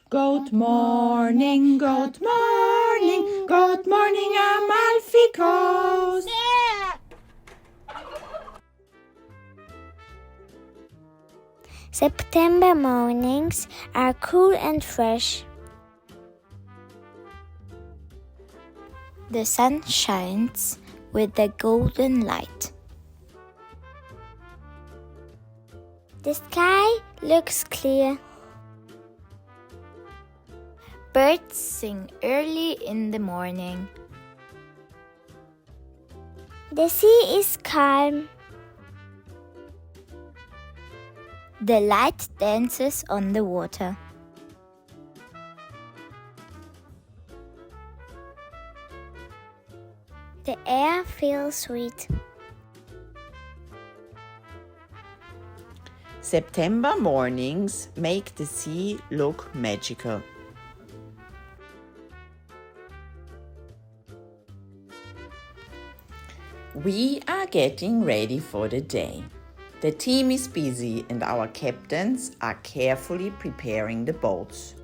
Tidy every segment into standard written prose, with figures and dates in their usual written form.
Good morning, good morning, good morning, Amalfi Coast. September mornings are cool and fresh. The sun shines with a golden light. The sky looks clear. Birds sing early in the morning. The sea is calm. The light dances on the water. The air feels sweet. September mornings make the sea look magical. We are getting ready for the day. The team is busy and our captains are carefully preparing the boats.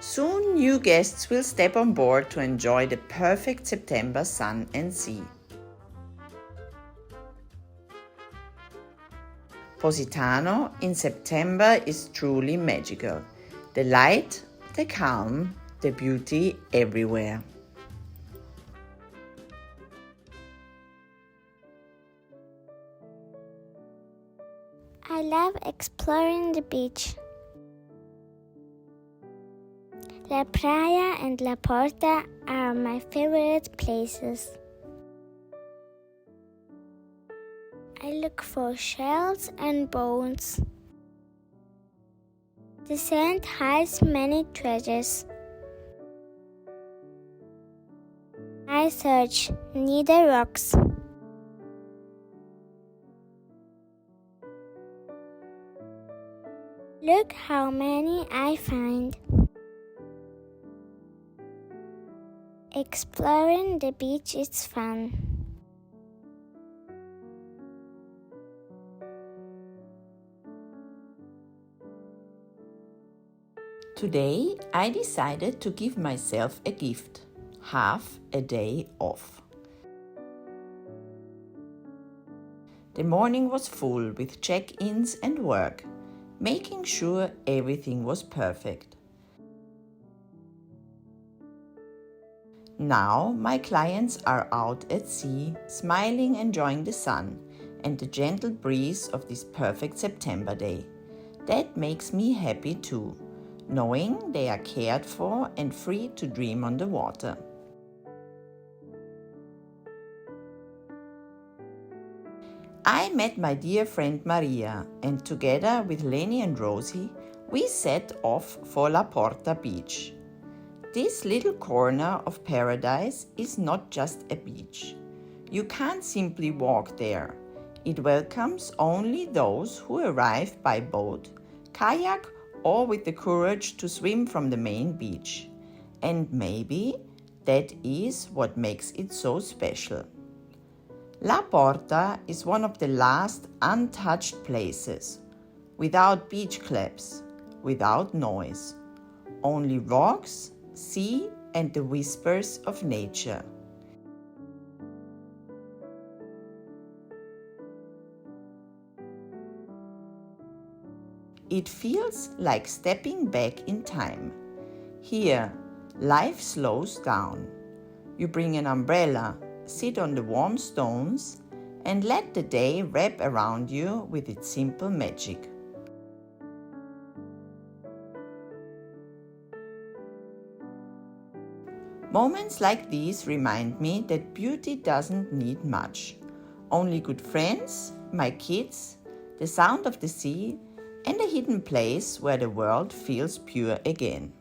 Soon new guests will step on board to enjoy the perfect September sun and sea. Positano in September is truly magical. The light, the calm, the beauty everywhere. I love exploring the beach. La Praia and La Porta are my favorite places. I look for shells and bones. The sand hides many treasures. I search near the rocks. Look how many I find. Exploring the beach is fun. Today I decided to give myself a gift, half a day off. The morning was full with check-ins and work, making sure everything was perfect. Now my clients are out at sea, smiling, enjoying the sun and the gentle breeze of this perfect September day. That makes me happy too, knowing they are cared for and free to dream on the water. I met my dear friend Maria, and together with Leni and Rosie, we set off for Laora Beach. This little corner of paradise is not just a beach. You can't simply walk there. It welcomes only those who arrive by boat, kayak, or with the courage to swim from the main beach. And maybe that is what makes it so special. La Porta is one of the last untouched places, without beach clubs, without noise, only rocks, sea, and the whispers of nature. It feels like stepping back in time. Here, life slows down. You bring an umbrella, sit on the warm stones, and let the day wrap around you with its simple magic. Moments like these remind me that beauty doesn't need much. Only good friends, my kids, the sound of the sea, and a hidden place where the world feels pure again.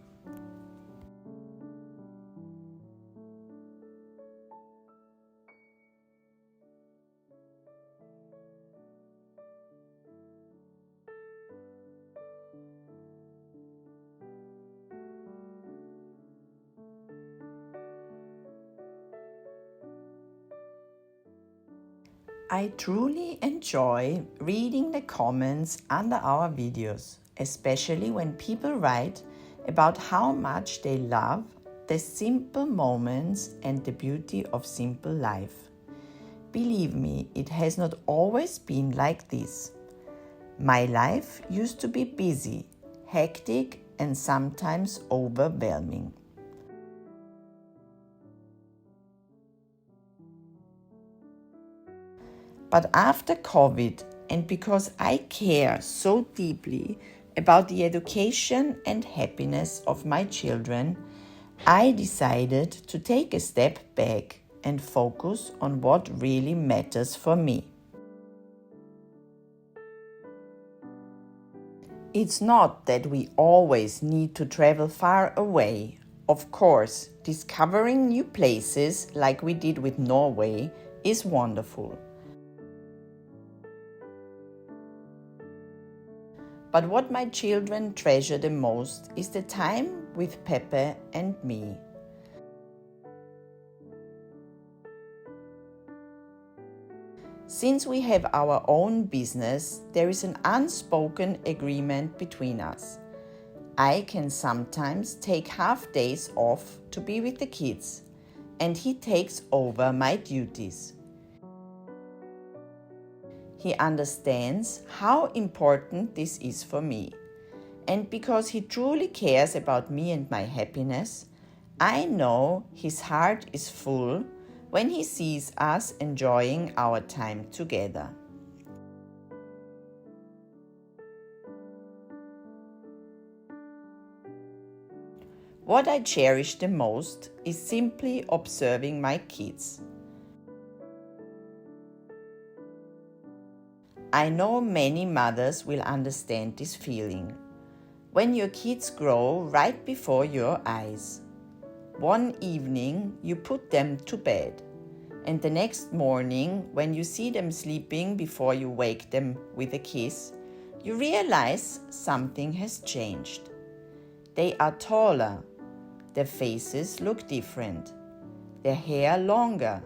I truly enjoy reading the comments under our videos, especially when people write about how much they love the simple moments and the beauty of simple life. Believe me, it has not always been like this. My life used to be busy, hectic, and sometimes overwhelming. But after COVID, and because I care so deeply about the education and happiness of my children, I decided to take a step back and focus on what really matters for me. It's not that we always need to travel far away. Of course, discovering new places like we did with Norway is wonderful. But what my children treasure the most is the time with Peppe and me. Since we have our own business, there is an unspoken agreement between us. I can sometimes take half days off to be with the kids, and he takes over my duties. He understands how important this is for me. And because he truly cares about me and my happiness, I know his heart is full when he sees us enjoying our time together. What I cherish the most is simply observing my kids. I know many mothers will understand this feeling. When your kids grow right before your eyes. One evening you put them to bed, and the next morning when you see them sleeping before you wake them with a kiss, you realize something has changed. They are taller, their faces look different, their hair longer,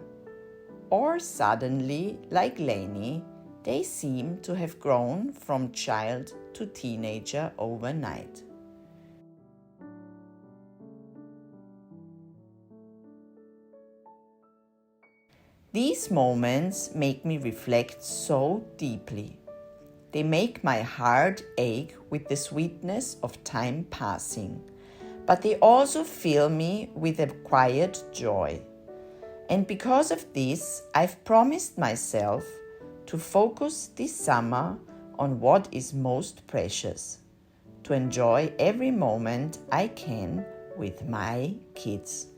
or suddenly, like Leni, they seem to have grown from child to teenager overnight. These moments make me reflect so deeply. They make my heart ache with the sweetness of time passing, but they also fill me with a quiet joy. And because of this, I've promised myself to focus this summer on what is most precious, to enjoy every moment I can with my kids.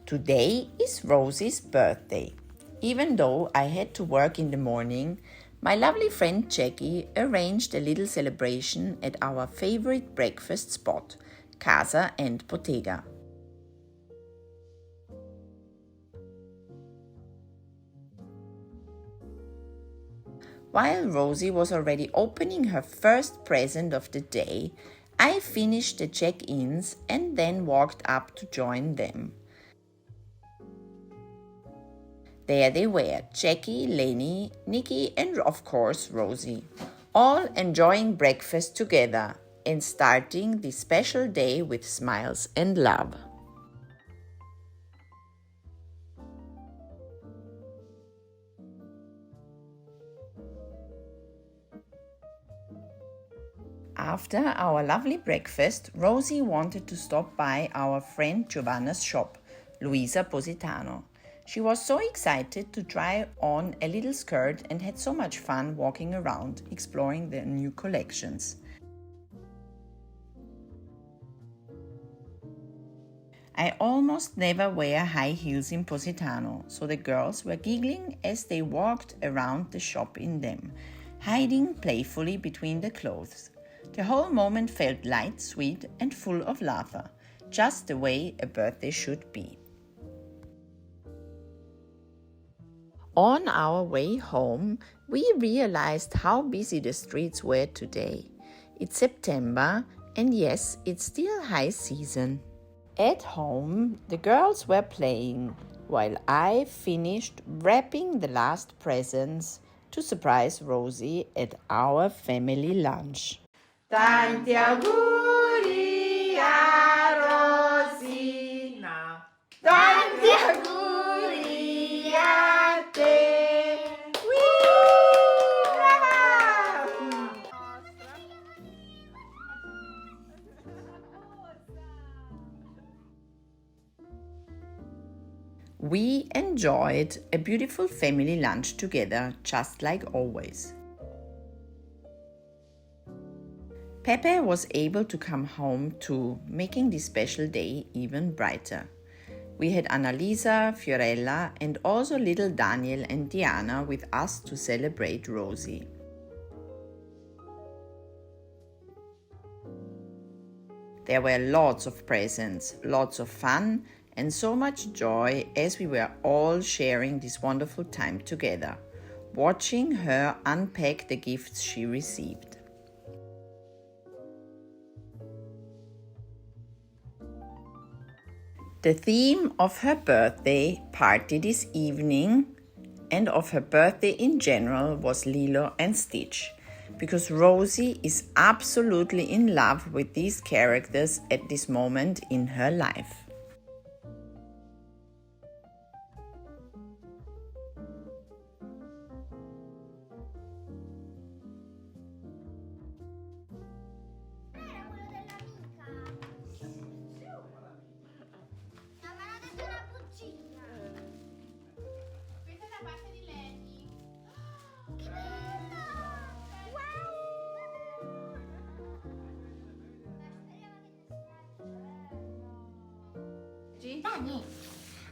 Today is Rosie's birthday. Even though I had to work in the morning, my lovely friend Jackie arranged a little celebration at our favorite breakfast spot, Casa and Bottega. While Rosie was already opening her first present of the day, I finished the check-ins and then walked up to join them. There they were, Jackie, Leni, Nikki, and of course Rosie, all enjoying breakfast together and starting this special day with smiles and love. After our lovely breakfast, Rosie wanted to stop by our friend Giovanna's shop, Luisa Positano. She was so excited to try on a little skirt and had so much fun walking around, exploring the new collections. I almost never wear high heels in Positano, so the girls were giggling as they walked around the shop in them, hiding playfully between the clothes. The whole moment felt light, sweet, and full of laughter, just the way a birthday should be. On our way home, we realized how busy the streets were today. It's September And yes, it's still high season. At home, the girls were playing while I finished wrapping the last presents to surprise Rosie at our family lunch. Tanti auguri a Rosina. Tanti auguri a te. We enjoyed a beautiful family lunch together, just like always. Peppe was able to come home too, making this special day even brighter. We had Annalisa, Fiorella, and also little Daniel and Diana with us to celebrate Rosie. There were lots of presents, lots of fun, and so much joy as we were all sharing this wonderful time together, watching her unpack the gifts she received. The theme of her birthday party this evening and of her birthday in general was Lilo and Stitch, because Rosie is absolutely in love with these characters at this moment in her life. Questa è da parte di Leni. Che bella! Wow! Dani,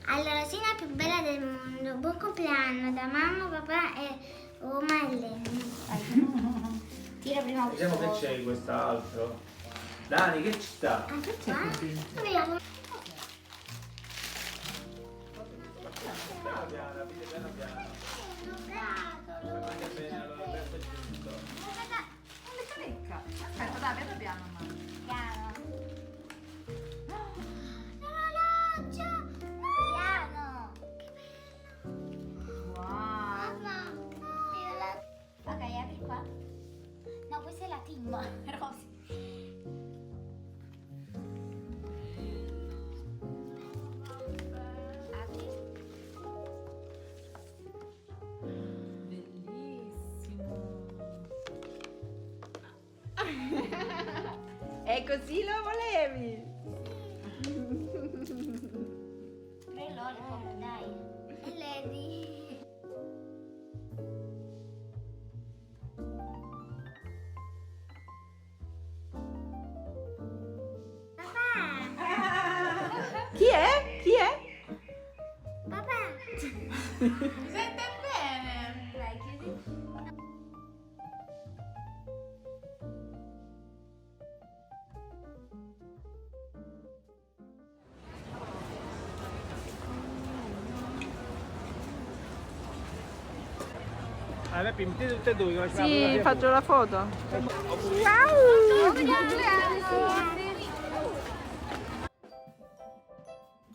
allora, Rosina più bella del mondo. Buon compleanno da mamma, papà e Oma e Leni. Tira prima questo. Vediamo che c'è in quest'altro. Dani, che ci sta? Ah, che c'è qui? Vediamo. Piano piano, aprite piano piano. Prende bene, allora il resto è giusto. Aspetta, dai, piano piano, mamma. Piano. L'orologio! Piano! Che bello! Wow. Mamma! Ok, apri qua. No, questa è la team, Rosi. Apri. E così lo volevi? Tre lollipop, dai. E Lady. Papà! Chi è? Chi è? Papà! Mi sente bene? Dai, chiudi. Peppe, mettete tutte e due che facciamo Sì, faccio la foto.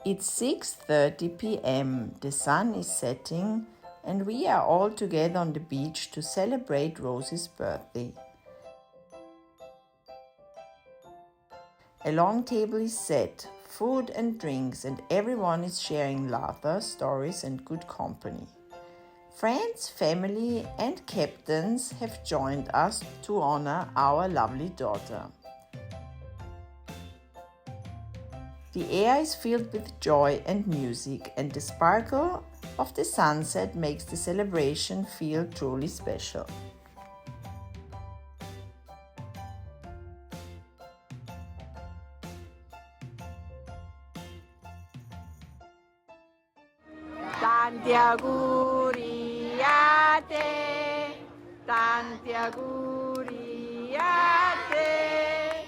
It's 6:30 p.m. The sun is setting and we are all together on the beach to celebrate Rosie's birthday. A long table is set, food and drinks, and everyone is sharing laughter, stories, and good company. Friends, family, and captains have joined us to honor our lovely daughter. The air is filled with joy and music, and the sparkle of the sunset makes the celebration feel truly special. Tanti auguri a te, tanti auguri a te,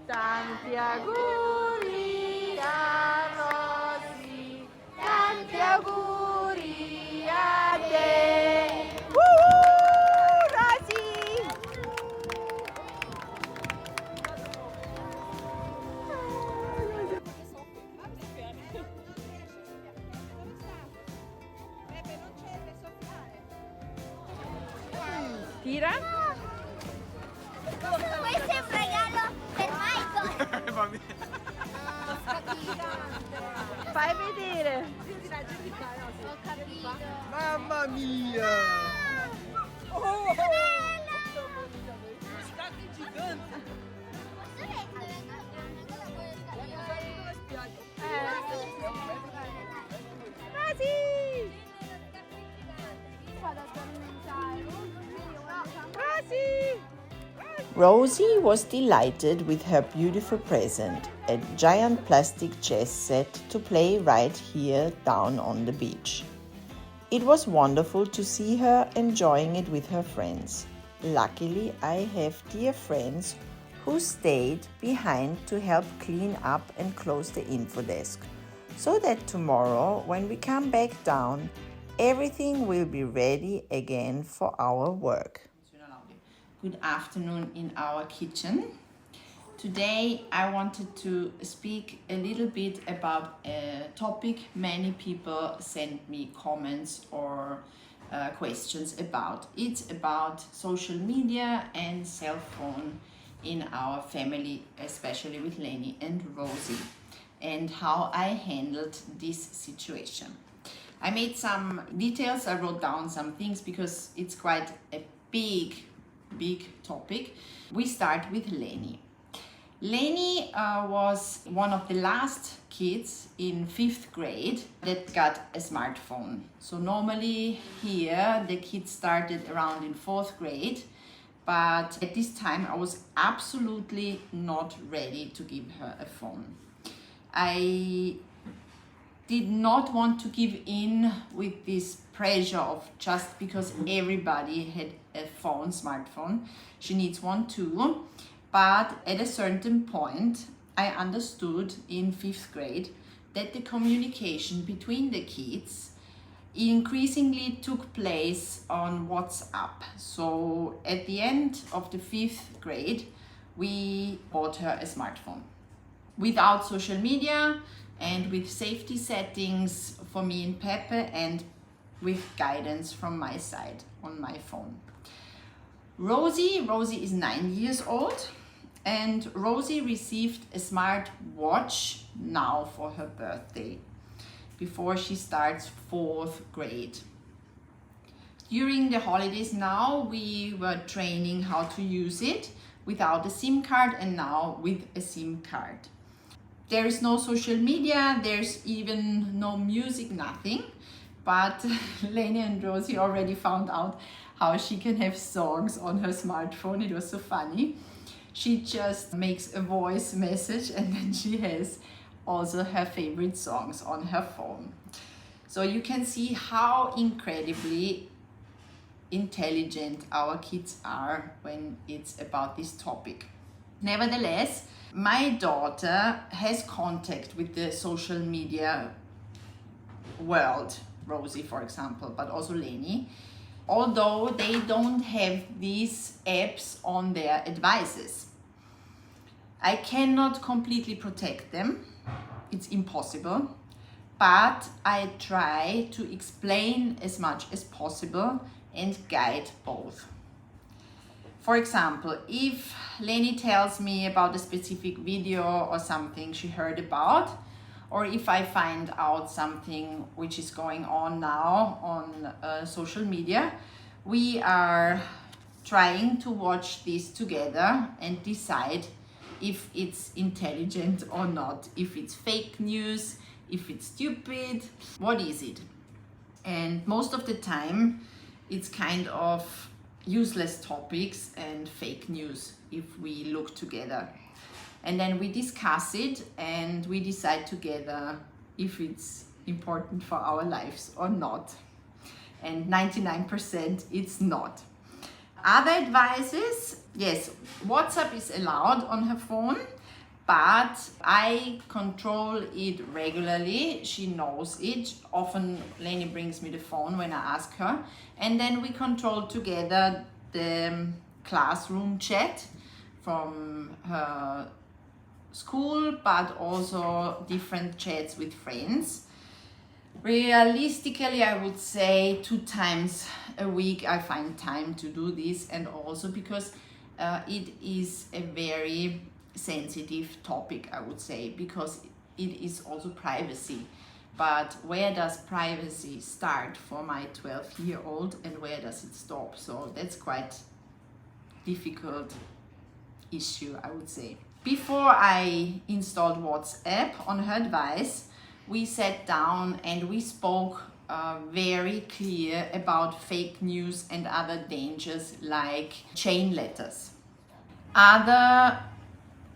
tanti auguri a Rosi, tanti auguri a te. Rosi! Kira? Questo è un regalo per Michael. Fai vedere. Ho capito. Mamma mia! Oh, Stati giganti! Rosie! Rosie! Rosie was delighted with her beautiful present, a giant plastic chess set to play right here down on the beach. It was wonderful to see her enjoying it with her friends. Luckily, I have dear friends who stayed behind to help clean up and close the info desk, so that tomorrow, when we come back down, everything will be ready again for our work. Good afternoon in our kitchen. Today I wanted to speak a little bit about a topic many people sent me comments or questions about. It's about social media and cell phone in our family, especially with Leni and Rosie, and how I handled this situation. I made some details, I wrote down some things because it's quite a big topic. We start with Leni. Leni was one of the last kids in 5th grade that got a smartphone. So normally here the kids started around in 4th grade, but at this time I was absolutely not ready to give her a phone. I did not want to give in with this pressure of just because everybody had a phone, smartphone, she needs one too. But at a certain point, I understood in 5th grade that the communication between the kids increasingly took place on WhatsApp. So at the end of the 5th grade, we bought her a smartphone without social media and with safety settings for me and Peppe, and with guidance from my side on my phone. Rosie is 9 years old, and Rosie received a smart watch now for her birthday, before she starts 4th grade. During the holidays now, we were training how to use it without a SIM card and now with a SIM card. There is no social media, there's even no music, nothing. But Leni and Rosie already found out how she can have songs on her smartphone. It was so funny. She just makes a voice message and then she has also her favorite songs on her phone. So you can see how incredibly intelligent our kids are when it's about this topic. Nevertheless, my daughter has contact with the social media world, Rosie for example, but also Leni, although they don't have these apps on their devices. I cannot completely protect them, it's impossible, but I try to explain as much as possible and guide both. For example, if Leni tells me about a specific video or something she heard about, or if I find out something which is going on now on social media, we are trying to watch this together and decide if it's intelligent or not, if it's fake news, if it's stupid, what is it? And most of the time, it's kind of useless topics and fake news if we look together. And then we discuss it and we decide together if it's important for our lives or not. And 99% it's not. Other advices, yes, WhatsApp is allowed on her phone, but I control it regularly. She knows it. Often Leni brings me the phone when I ask her, and then we control together the classroom chat from her school, but also different chats with friends. Realistically, I would say 2 times a week I find time to do this, and also because it is a very sensitive topic, I would say, because it is also privacy. But where does privacy start for my 12-year-old and where does it stop? So that's quite difficult issue, I would say. Before I installed WhatsApp, on her advice, we sat down and we spoke very clear about fake news and other dangers like chain letters. Other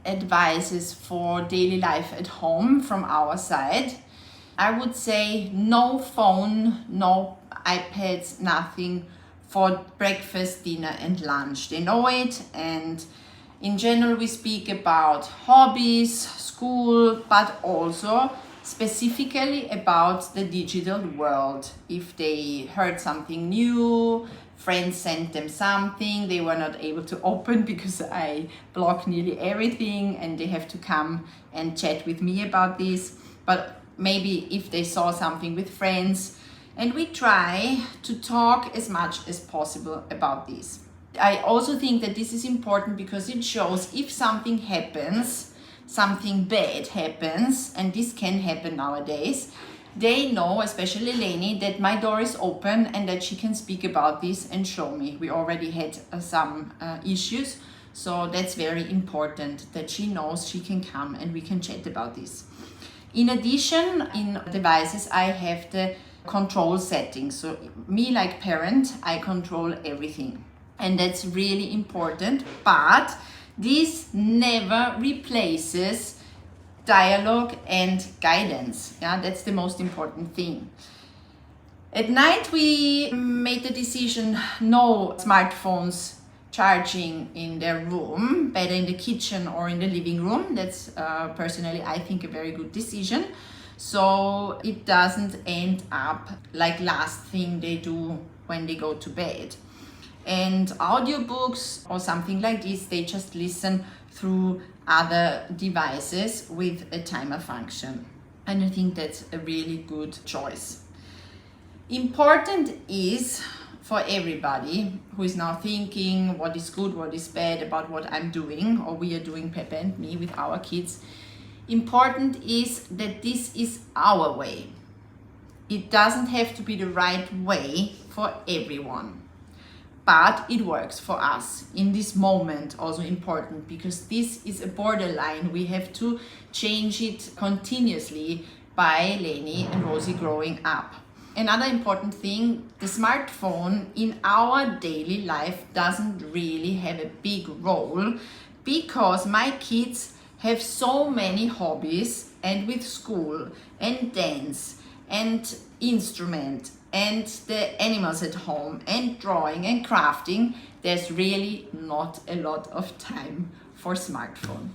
advices for daily life at home from our side, I would say no phone, no iPads, nothing for breakfast, dinner and lunch. They know it, and in general we speak about hobbies, school, but also specifically about the digital world. If they heard something new, friends sent them something they were not able to open because I block nearly everything and they have to come and chat with me about this. But maybe if they saw something with friends, and we try to talk as much as possible about this. I also think that this is important because it shows if something happens, something bad happens, and this can happen nowadays, they know, especially Leni, that my door is open and that she can speak about this and show me. We already had some issues, so that's very important that she knows she can come and we can chat about this. In addition, in devices, I have the control settings. So me, like parent, I control everything. And that's really important, but this never replaces dialogue and guidance. Yeah, that's the most important thing. At night we made the decision no smartphones charging in their room, better in the kitchen or in the living room. That's personally I think a very good decision, so it doesn't end up like last thing they do when they go to bed. And audiobooks or something like this, they just listen through other devices with a timer function. And I think that's a really good choice. Important is for everybody who is now thinking what is good, what is bad about what I'm doing or we are doing, Peppe and me, with our kids. Important is that this is our way. It doesn't have to be the right way for everyone. But it works for us in this moment, also important because this is a borderline. We have to change it continuously by Leni and Rosie growing up. Another important thing, the smartphone in our daily life doesn't really have a big role because my kids have so many hobbies, and with school and dance and instrument and the animals at home and drawing and crafting, there's really not a lot of time for smartphone.